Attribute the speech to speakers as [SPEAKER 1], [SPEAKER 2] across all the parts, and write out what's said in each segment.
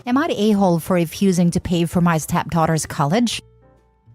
[SPEAKER 1] Am I the a-hole for refusing to pay for my stepdaughter's college?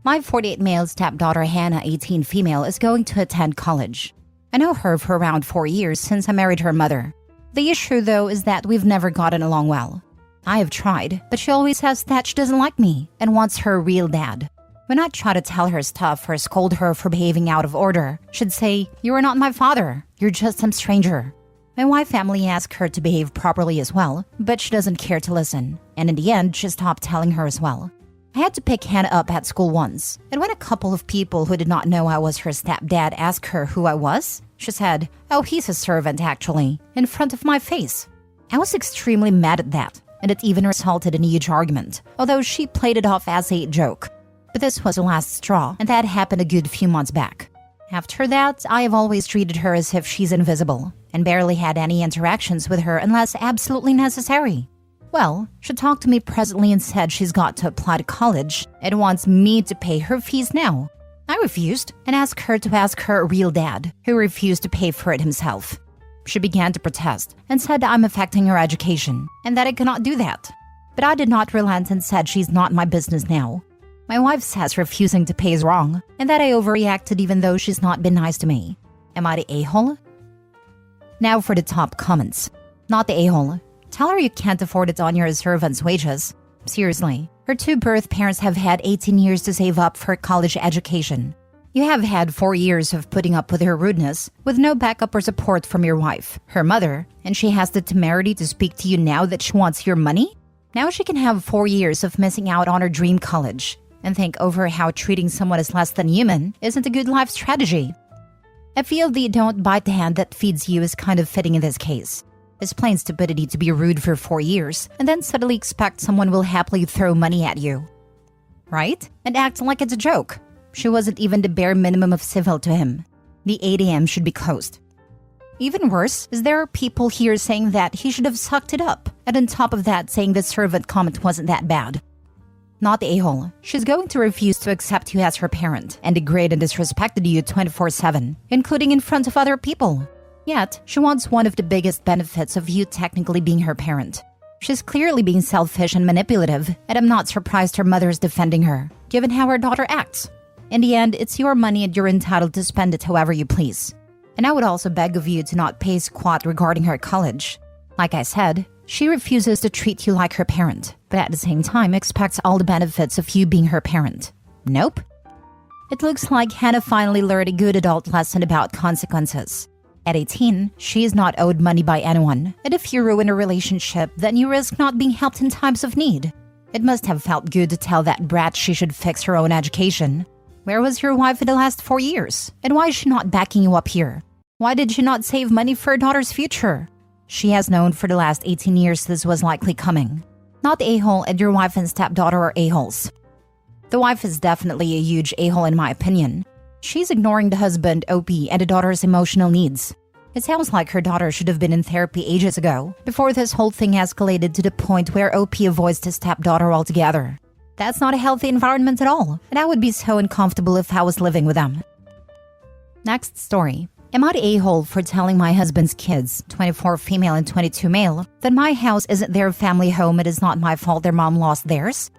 [SPEAKER 1] My 48 male stepdaughter Hannah, 18 female, is going to attend college. I know her for around 4 years since I married her mother. The issue, though, is that we've never gotten along well. I have tried, but she always says that she doesn't like me and wants her real dad. When I try to tell her stuff or scold her for behaving out of order, she'd say, "You are not my father, you're just some stranger." My wife family asked her to behave properly as well, but she doesn't care to listen, and in the end, she stopped telling her as well. I had to pick Hannah up at school once, and when a couple of people who did not know I was her stepdad asked her who I was, she said, "Oh, he's a servant actually," in front of my face. I was extremely mad at that, and it even resulted in a huge argument, although she played it off as a joke. But this was the last straw, and that happened a good few months back. After that, I have always treated her as if she's invisible, and barely had any interactions with her unless absolutely necessary. Well, she talked to me presently and said she's got to apply to college and wants me to pay her fees now. I refused and asked her to ask her real dad, who refused to pay for it himself. She began to protest and said I'm affecting her education and that I cannot do that. But I did not relent and said she's not my business now. My wife says refusing to pay is wrong and that I overreacted even though she's not been nice to me. Am I the a-hole? Now for the top comments. Not the a-hole. Tell her you can't afford it on your servant's wages. Seriously, her 2 birth parents have had 18 years to save up for college education. You have had 4 years of putting up with her rudeness, with no backup or support from your wife, her mother, and she has the temerity to speak to you now that she wants your money? Now she can have 4 years of missing out on her dream college, and think over how treating someone as less than human isn't a good life strategy. I feel the "don't bite the hand that feeds you" is kind of fitting in this case. It's plain stupidity to be rude for 4 years and then suddenly expect someone will happily throw money at you. Right? And act like it's a joke. She wasn't even the bare minimum of civil to him. The 8 a.m. should be closed. Even worse is there are people here saying that he should have sucked it up, and on top of that saying the servant comment wasn't that bad. Not the a-hole. She's going to refuse to accept you as her parent and degrade and disrespected you 24/7, including in front of other people. Yet, she wants one of the biggest benefits of you technically being her parent. She's clearly being selfish and manipulative, and I'm not surprised her mother is defending her, given how her daughter acts. In the end, it's your money and you're entitled to spend it however you please. And I would also beg of you to not pay squat regarding her college. Like I said, she refuses to treat you like her parent, but at the same time expects all the benefits of you being her parent. Nope. It looks like Hannah finally learned a good adult lesson about consequences. At 18, she is not owed money by anyone, and if you ruin a relationship, then you risk not being helped in times of need. It must have felt good to tell that brat she should fix her own education. Where was your wife in the last 4 years? And why is she not backing you up here? Why did she not save money for her daughter's future? She has known for the last 18 years this was likely coming. Not the a-hole, and your wife and stepdaughter are a-holes. The wife is definitely a huge a-hole in my opinion. She's ignoring the husband, OP, and the daughter's emotional needs. It sounds like her daughter should have been in therapy ages ago, before this whole thing escalated to the point where OP avoids the stepdaughter altogether. That's not a healthy environment at all, and I would be so uncomfortable if I was living with them. Next story. Am I the a-hole for telling my husband's kids, 24 female and 22 male, that my house isn't their family home and it's not my fault their mom lost theirs?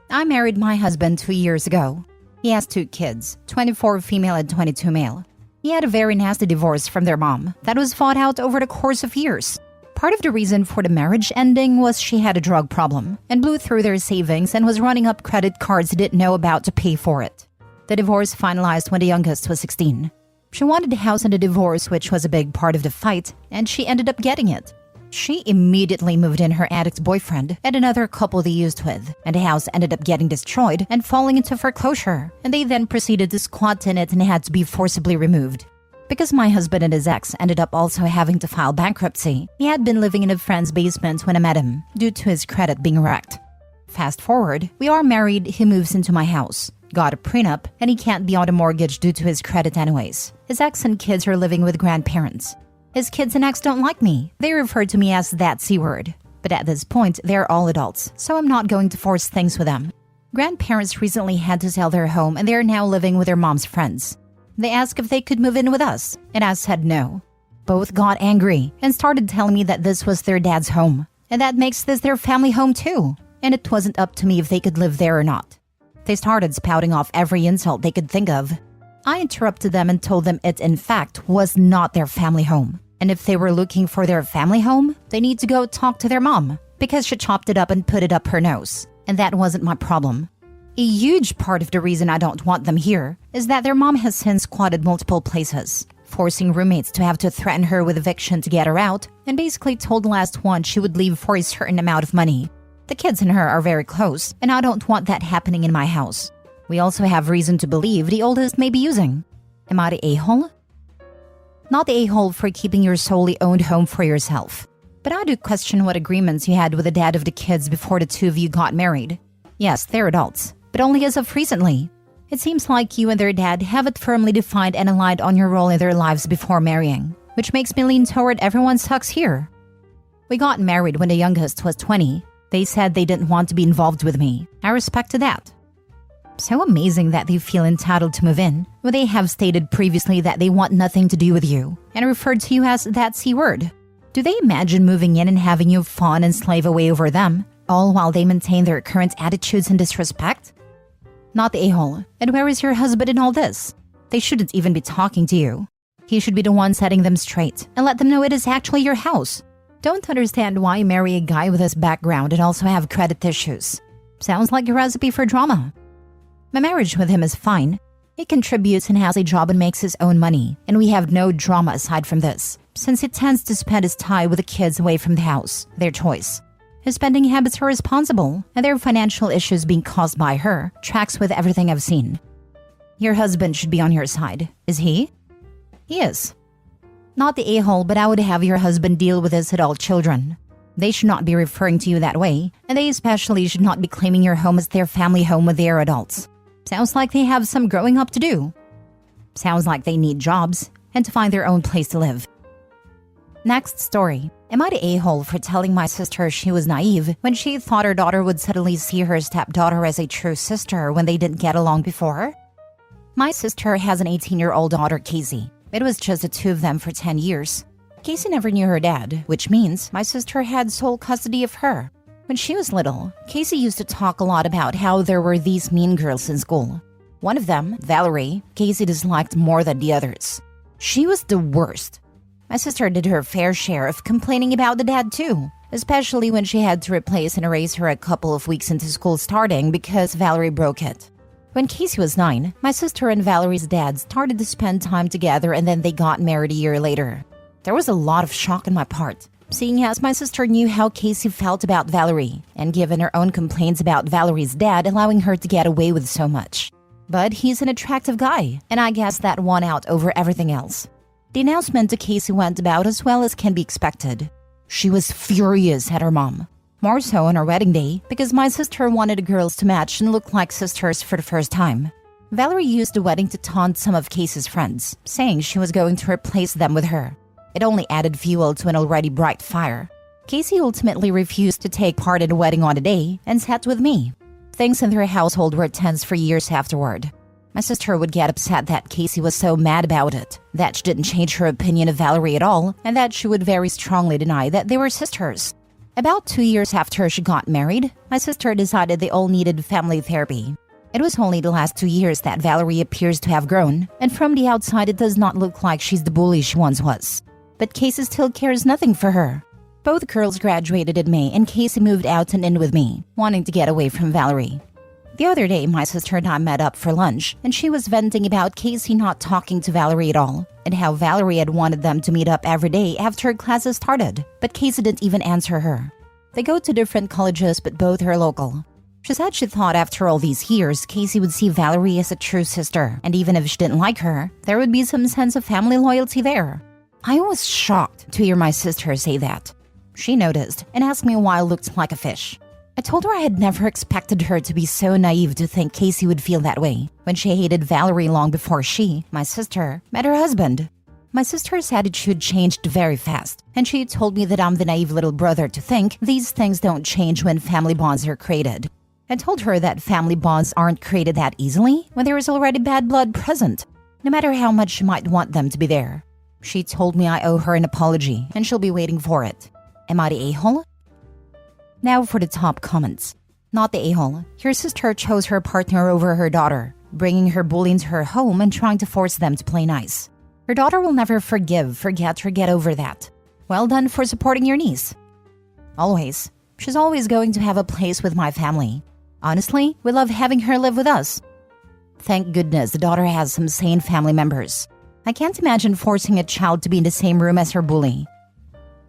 [SPEAKER 1] I married my husband 2 years ago. He has 2 kids, 24 female and 22 male. He had a very nasty divorce from their mom that was fought out over the course of years. Part of the reason for the marriage ending was she had a drug problem and blew through their savings and was running up credit cards they didn't know about to pay for it. The divorce finalized when the youngest was 16. She wanted the house in the divorce, which was a big part of the fight, and she ended up getting it. She immediately moved in her ex-boyfriend and another couple they used with, and the house ended up getting destroyed and falling into foreclosure, and they then proceeded to squat in it and had to be forcibly removed. Because my husband and his ex ended up also having to file bankruptcy, he had been living in a friend's basement when I met him, due to his credit being wrecked. Fast forward, we are married, he moves into my house, got a prenup, and he can't be on a mortgage due to his credit anyways. His ex and kids are living with grandparents. His kids and ex don't like me. They refer to me as that C-word. But at this point, they're all adults, so I'm not going to force things with them. Grandparents recently had to sell their home and they are now living with their mom's friends. They asked if they could move in with us, and I said no. Both got angry and started telling me that this was their dad's home, and that makes this their family home too, and it wasn't up to me if they could live there or not. They started spouting off every insult they could think of. I interrupted them and told them it, in fact, was not their family home. And if they were looking for their family home, they need to go talk to their mom, because she chopped it up and put it up her nose. And that wasn't my problem. A huge part of the reason I don't want them here is that their mom has since squatted multiple places, forcing roommates to have to threaten her with eviction to get her out, and basically told the last one she would leave for a certain amount of money. The kids and her are very close, and I don't want that happening in my house. We also have reason to believe the oldest may be using. Am I the a-hole? Not the a-hole for keeping your solely owned home for yourself. But I do question what agreements you had with the dad of the kids before the two of you got married. Yes, they're adults, but only as of recently. It seems like you and their dad have it firmly defined and aligned on your role in their lives before marrying, which makes me lean toward everyone sucks here. We got married when the youngest was 20. They said they didn't want to be involved with me. I respected that. So amazing that they feel entitled to move in, when they have stated previously that they want nothing to do with you, and referred to you as that C word. Do they imagine moving in and having you fawn and slave away over them, all while they maintain their current attitudes and disrespect? Not the a-hole. And where is your husband in all this? They shouldn't even be talking to you. He should be the one setting them straight and let them know it is actually your house. Don't understand why you marry a guy with this background and also have credit issues. Sounds like a recipe for drama. My marriage with him is fine. He contributes and has a job and makes his own money, and we have no drama aside from this, since he tends to spend his time with the kids away from the house, their choice. His spending habits are responsible, and their financial issues being caused by her tracks with everything I've seen. Your husband should be on your side, is he? He is. Not the a-hole, but I would have your husband deal with his adult children. They should not be referring to you that way, and they especially should not be claiming your home as their family home with their adults. Sounds like they have some growing up to do. Sounds like they need jobs and to find their own place to live. Next story. Am I the a-hole for telling my sister she was naive when she thought her daughter would suddenly see her stepdaughter as a true sister when they didn't get along before? My sister has an 18-year-old daughter, Casey. It was just the two of them for 10 years. Casey never knew her dad, which means my sister had sole custody of her. When she was little, Casey used to talk a lot about how there were these mean girls in school. One of them, Valerie, Casey disliked more than the others. She was the worst. My sister did her fair share of complaining about the dad too, especially when she had to replace and erase her a couple of weeks into school starting because Valerie broke it. When Casey was 9, my sister and Valerie's dad started to spend time together, and then they got married a year later. There was a lot of shock on my part, seeing as my sister knew how Casey felt about Valerie, and given her own complaints about Valerie's dad allowing her to get away with so much. But he's an attractive guy, and I guess that won out over everything else. The announcement to Casey went about as well as can be expected. She was furious at her mom. More so on her wedding day, because my sister wanted the girls to match and look like sisters for the first time. Valerie used the wedding to taunt some of Casey's friends, saying she was going to replace them with her. It only added fuel to an already bright fire. Casey ultimately refused to take part in the wedding on the day and sat with me. Things in their household were tense for years afterward. My sister would get upset that Casey was so mad about it, that she didn't change her opinion of Valerie at all, and that she would very strongly deny that they were sisters. About 2 years after she got married, my sister decided they all needed family therapy. It was only the last 2 years that Valerie appears to have grown, and from the outside it does not look like she's the bully she once was. But Casey still cares nothing for her. Both girls graduated in May, and Casey moved out and in with me, wanting to get away from Valerie. The other day, my sister and I met up for lunch, and she was venting about Casey not talking to Valerie at all, and how Valerie had wanted them to meet up every day after classes started, but Casey didn't even answer her. They go to different colleges, but both are local. She said she thought after all these years, Casey would see Valerie as a true sister, and even if she didn't like her, there would be some sense of family loyalty there. I was shocked to hear my sister say that. She noticed and asked me why I looked like a fish. I told her I had never expected her to be so naive to think Casey would feel that way when she hated Valerie long before she, my sister, met her husband. My sister's attitude changed very fast, and she told me that I'm the naive little brother to think these things don't change when family bonds are created. I told her that family bonds aren't created that easily when there is already bad blood present, no matter how much you might want them to be there. She told me I owe her an apology and she'll be waiting for it. Am I the a-hole? Now for the top comments. Not the a-hole. Your sister chose her partner over her daughter, bringing her bully into her home and trying to force them to play nice. Her daughter will never forgive, forget, or get over that. Well done for supporting your niece. Always. She's always going to have a place with my family. Honestly, we love having her live with us. Thank goodness the daughter has some sane family members. I can't imagine forcing a child to be in the same room as her bully.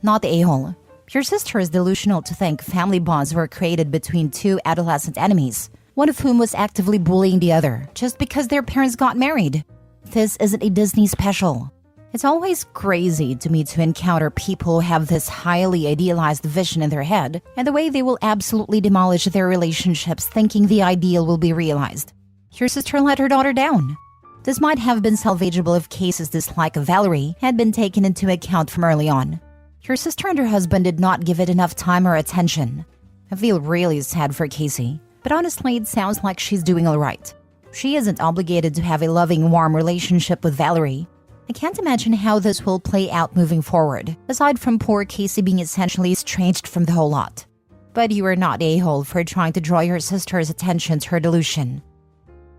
[SPEAKER 1] Not the a-hole. Your sister is delusional to think family bonds were created between two adolescent enemies, one of whom was actively bullying the other just because their parents got married. This isn't a Disney special. It's always crazy to me to encounter people who have this highly idealized vision in their head and the way they will absolutely demolish their relationships thinking the ideal will be realized. Your sister let her daughter down. This might have been salvageable if Casey's dislike of Valerie had been taken into account from early on. Your sister and her husband did not give it enough time or attention. I feel really sad for Casey, but honestly it sounds like she's doing alright. She isn't obligated to have a loving, warm relationship with Valerie. I can't imagine how this will play out moving forward, aside from poor Casey being essentially estranged from the whole lot. But you are not a-hole for trying to draw your sister's attention to her delusion.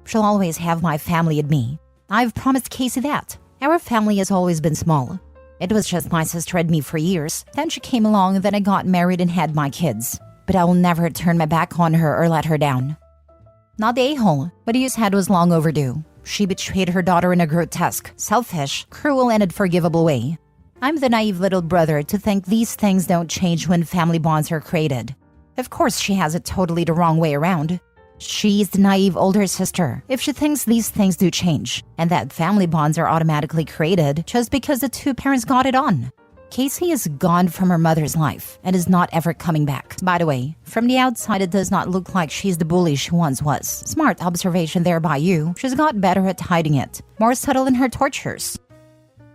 [SPEAKER 1] She'll always have my family and me. I've promised Casey that. Our family has always been small. It was just my sister and me for years. Then she came along, then I got married and had my kids. But I will never turn my back on her or let her down. Not the a-hole. What you said was long overdue. She betrayed her daughter in a grotesque, selfish, cruel, and unforgivable way. I'm the naive little brother to think these things don't change when family bonds are created. Of course, she has it totally the wrong way around. She's the naive older sister if she thinks these things do change, and that family bonds are automatically created just because the two parents got it on. Casey is gone from her mother's life and is not ever coming back. By the way, from the outside it does not look like she's the bully she once was. Smart observation there by you. She's got better at hiding it, more subtle in her tortures.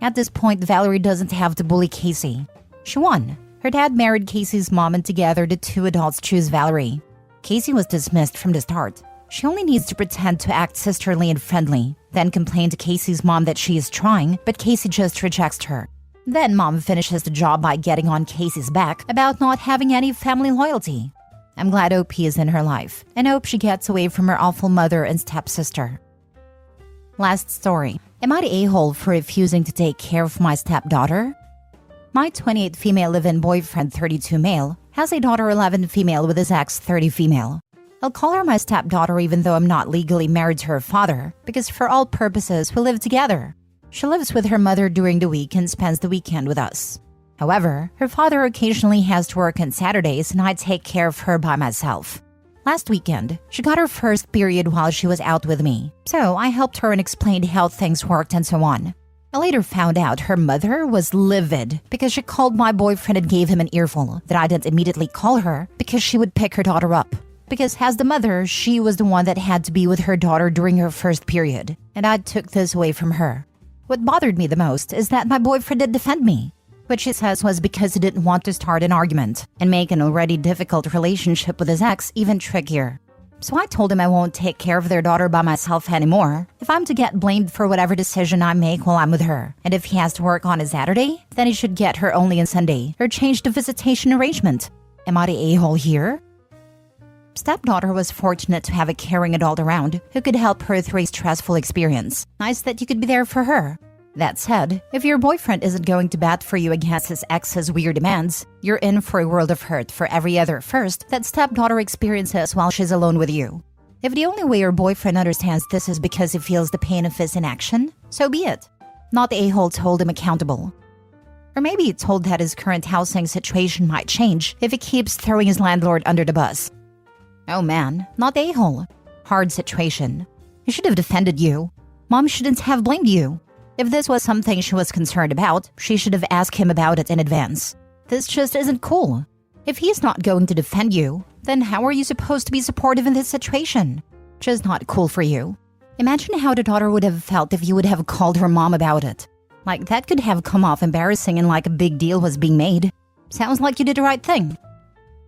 [SPEAKER 1] At this point, Valerie doesn't have to bully Casey. She won. Her dad married Casey's mom and together the two adults choose Valerie. Casey was dismissed from the start. She only needs to pretend to act sisterly and friendly, then complain to Casey's mom that she is trying, but Casey just rejects her. Then mom finishes the job by getting on Casey's back about not having any family loyalty. I'm glad OP is in her life, and hope she gets away from her awful mother and stepsister. Last story. Am I the a-hole for refusing to take care of my stepdaughter? My 28 female live-in boyfriend, 32 male, has a daughter 11 female with his ex 30 female. I'll call her my stepdaughter even though I'm not legally married to her father, because for all purposes we live together. She lives with her mother during the week and spends the weekend with us. However, her father occasionally has to work on Saturdays and I take care of her by myself. Last weekend, she got her first period while she was out with me, so I helped her and explained how things worked and so on. I later found out her mother was livid because she called my boyfriend and gave him an earful that I didn't immediately call her because she would pick her daughter up. Because as the mother, she was the one that had to be with her daughter during her first period, and I took this away from her. What bothered me the most is that my boyfriend did defend me, which she says was because he didn't want to start an argument and make an already difficult relationship with his ex even trickier. So I told him I won't take care of their daughter by myself anymore if I'm to get blamed for whatever decision I make while I'm with her. And if he has to work on a Saturday, then he should get her only on Sunday or change the visitation arrangement. Am I the a-hole here? Stepdaughter was fortunate to have a caring adult around who could help her through a stressful experience. Nice that you could be there for her. That said, if your boyfriend isn't going to bat for you against his ex's weird demands, you're in for a world of hurt for every other first that stepdaughter experiences while she's alone with you. If the only way your boyfriend understands this is because he feels the pain of his inaction, so be it. Not the a-hole to hold him accountable. Or maybe he told that his current housing situation might change if he keeps throwing his landlord under the bus. Oh man, not the a-hole. Hard situation. He should have defended you. Mom shouldn't have blamed you. If this was something she was concerned about, she should have asked him about it in advance. This just isn't cool. If he's not going to defend you, then how are you supposed to be supportive in this situation? Just not cool for you. Imagine how the daughter would have felt if you would have called her mom about it. Like that could have come off embarrassing and like a big deal was being made. Sounds like you did the right thing.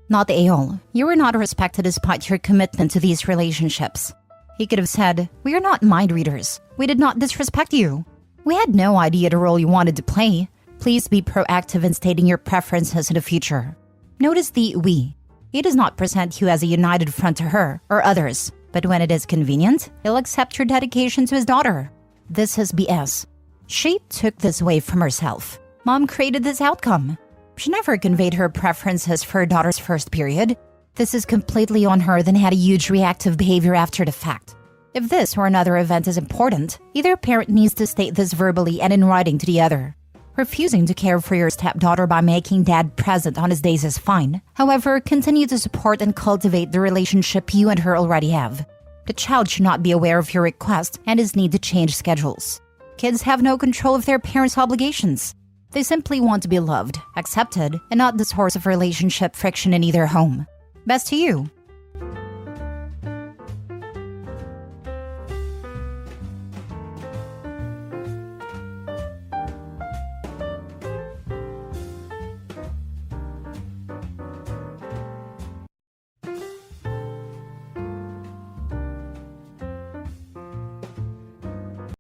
[SPEAKER 1] Not the a-hole. You were not respected despite your commitment to these relationships. He could have said, "We are not mind readers. We did not disrespect you." We had no idea the role you wanted to play. Please be proactive in stating your preferences in the future. Notice the we. He does not present you as a united front to her or others, but when it is convenient, he'll accept your dedication to his daughter. This is BS. She took this away from herself. Mom created this outcome. She never conveyed her preferences for her daughter's first period. This is completely on her, then had a huge reactive behavior after the fact. If this or another event is important, either parent needs to state this verbally and in writing to the other. Refusing to care for your stepdaughter by making dad present on his days is fine. However, continue to support and cultivate the relationship you and her already have. The child should not be aware of your request and his need to change schedules. Kids have no control of their parents' obligations. They simply want to be loved, accepted, and not the source of relationship friction in either home. Best to you.